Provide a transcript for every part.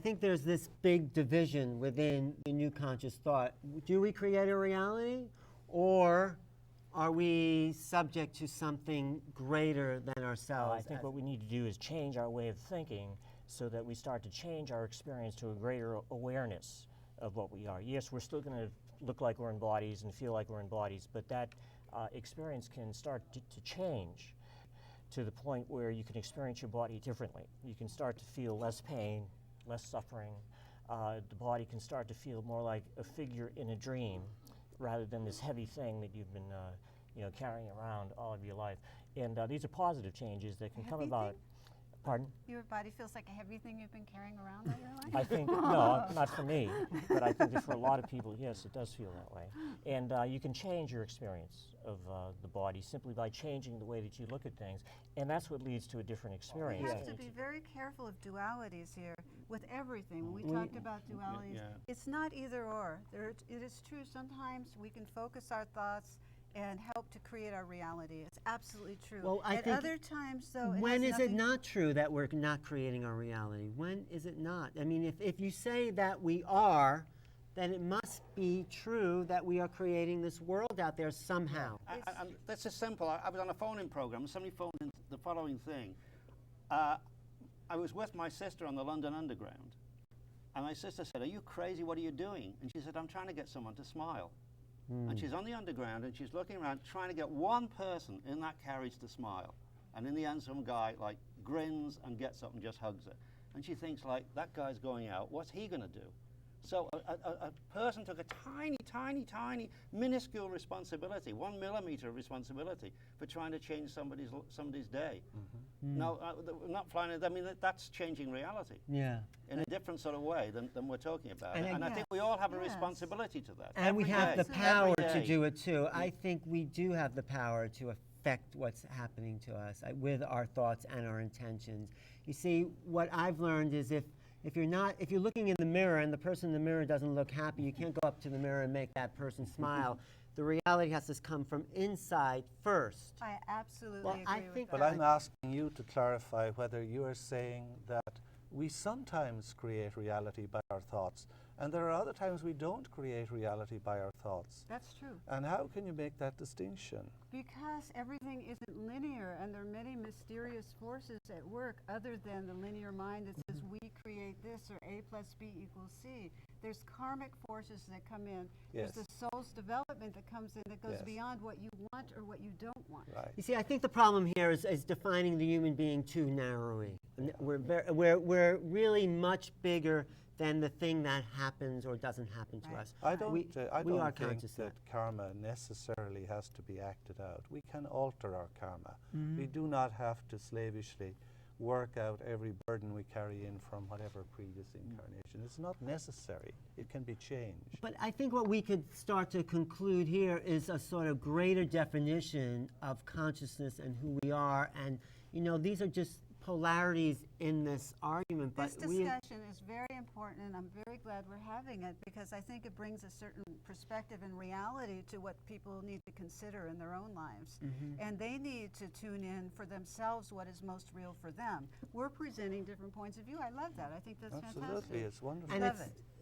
think there's this big division within the new conscious thought. Do we create a reality, or are we subject to something greater than ourselves? I think what we need to do is change our way of thinking so that we start to change our experience to a greater awareness of what we are. Yes, we're still going to look like we're in bodies and feel like we're in bodies, but that experience can start to change to the point where you can experience your body differently. You can start to feel less pain, less suffering. The body can start to feel more like a figure in a dream rather than this heavy thing that you've been carrying around all of your life. And these are positive changes that can come about. Pardon? Your body feels like a heavy thing you've been carrying around all your life? I think, no, not for me, but I think that for a lot of people, yes, it does feel that way. And you can change your experience of the body simply by changing the way that you look at things, and that's what leads to a different experience. We have to be very careful of dualities here with everything. When we talked about dualities, it's not either or. It is true, sometimes we can focus our thoughts and help to create our reality. It's absolutely true. Well, At other times, though, when is it not true that we're not creating our reality? When is it not? I mean, if you say that we are, then it must be true that we are creating this world out there somehow. That's just simple. I was on a phone-in program. Somebody phoned in the following thing. I was with my sister on the London Underground, and my sister said, "Are you crazy? What are you doing?" And she said, "I'm trying to get someone to smile." And she's on the Underground, and she's looking around, trying to get one person in that carriage to smile. And in the end, some guy like grins and gets up and just hugs her. And she thinks, like, that guy's going out. What's he going to do? So a person took a tiny, tiny, tiny, minuscule responsibility, 1 millimeter of responsibility for trying to change somebody's day. Now, not flying. I mean, that's changing reality. Yeah. In a different sort of way than we're talking about. And I think we all have a responsibility to that. And we have the Every power day. to do it too. I think we do have the power to affect what's happening to us with our thoughts and our intentions. You see, what I've learned is if you're looking in the mirror and the person in the mirror doesn't look happy, you can't go up to the mirror and make that person smile. The reality has to come from inside first. I absolutely agree with that. But I'm asking you to clarify whether you are saying that we sometimes create reality by our thoughts, and there are other times we don't create reality by our thoughts. That's true. And how can you make that distinction? Because everything isn't linear, and there are many mysterious forces at work other than the linear mind that says we create this, or A plus B equals C. There's karmic forces that come in. Yes. There's the soul's development that comes in that goes beyond what you want or what you don't want. Right. You see, I think the problem here is defining the human being too narrowly. We're really much bigger than the thing that happens or doesn't happen to us. I don't think conscious that karma necessarily has to be acted out. We can alter our karma. We do not have to slavishly work out every burden we carry in from whatever previous incarnation. It's not necessary. It can be changed. But I think what we could start to conclude here is a sort of greater definition of consciousness and who we are. And, you know, these are just polarities in this argument. This discussion is very important, and I'm very glad we're having it, because I think it brings a certain perspective and reality to what people need to consider in their own lives. And they need to tune in for themselves what is most real for them. We're presenting different points of view. I love that. I think that's Absolutely, fantastic. it's wonderful. And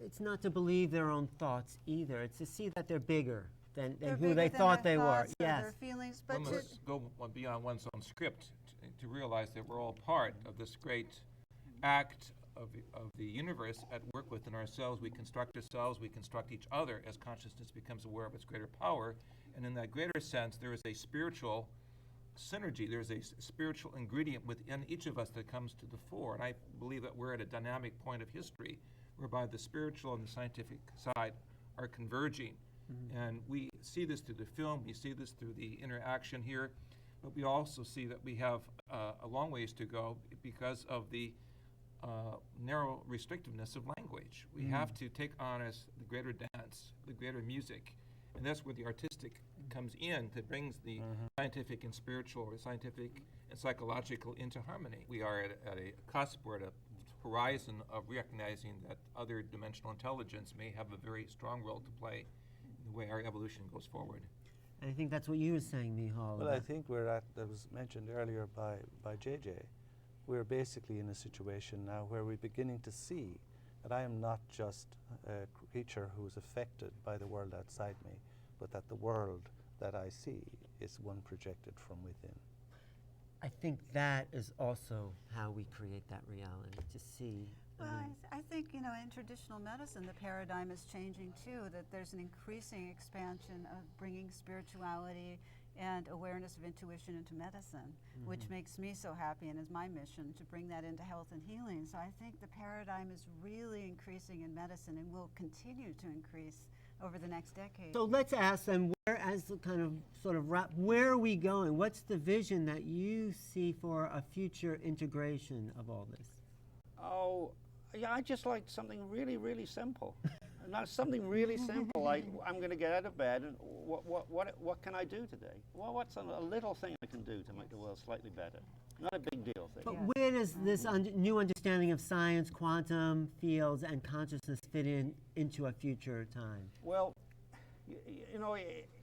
it's not to believe their own thoughts either. It's to see that they're bigger than who they thought they were. Yes. Their feelings, but one must go beyond one's own script to realize that we're all part of this great act of the universe at work within ourselves. We construct ourselves, we construct each other as consciousness becomes aware of its greater power. And in that greater sense, there is a spiritual synergy, there's a spiritual ingredient within each of us that comes to the fore. And I believe that we're at a dynamic point of history whereby the spiritual and the scientific side are converging. And we see this through the film, we see this through the interaction here, but we also see that we have a long ways to go because of the narrow restrictiveness of language. We have to take on as the greater dance, the greater music, and that's where the artistic comes in, that brings the scientific and spiritual, or scientific and psychological into harmony. We are at a cusp or at a horizon of recognizing that other dimensional intelligence may have a very strong role to play in the way our evolution goes forward. And I think that's what you were saying, Micael. Well, I think we're at, that was mentioned earlier by JJ, we're basically in a situation now where we're beginning to see that I am not just a creature who is affected by the world outside me, but that the world that I see is one projected from within. I think that is also how we create that reality, to see. Well, I think, you know, in traditional medicine, the paradigm is changing too, that there's an increasing expansion of bringing spirituality and awareness of intuition into medicine, which makes me so happy and is my mission to bring that into health and healing. So I think the paradigm is really increasing in medicine and will continue to increase over the next decade. So let's ask them, where, as the kind of sort of where are we going? What's the vision that you see for a future integration of all this? Oh, yeah, I just like something really, really simple. Not something really simple, like I'm going to get out of bed and what can I do today? Well, what's a little thing I can do to make the world slightly better? Not a big deal thing. But where does this new understanding of science, quantum fields, and consciousness fit into a future time? Well, you know,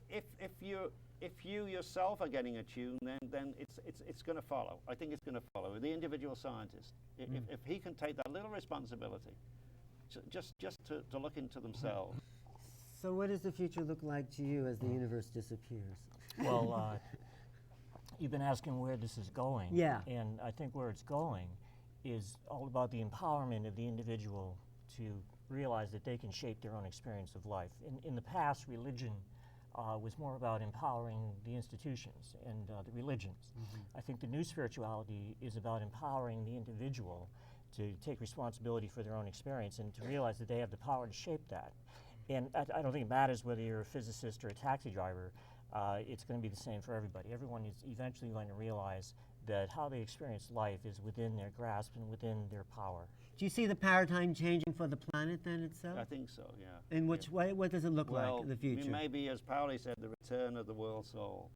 if you yourself are getting attuned, then it's going to follow. I think it's going to follow. The individual scientist, if he can take that little responsibility, just to look into themselves. So what does the future look like to you as the universe disappears? Well, you've been asking where this is going. Yeah. And I think where it's going is all about the empowerment of the individual to realize that they can shape their own experience of life. In the past, religion was more about empowering the institutions and the religions. I think the new spirituality is about empowering the individual to take responsibility for their own experience and to realize that they have the power to shape that. And I don't think it matters whether you're a physicist or a taxi driver. It's going to be the same for everybody. Everyone is eventually going to realize that how they experience life is within their grasp and within their power. Do you see the paradigm changing for the planet then itself? I think so, yeah. In which way? What does it look like in the future? Maybe, as Pauli said, the return of the world soul.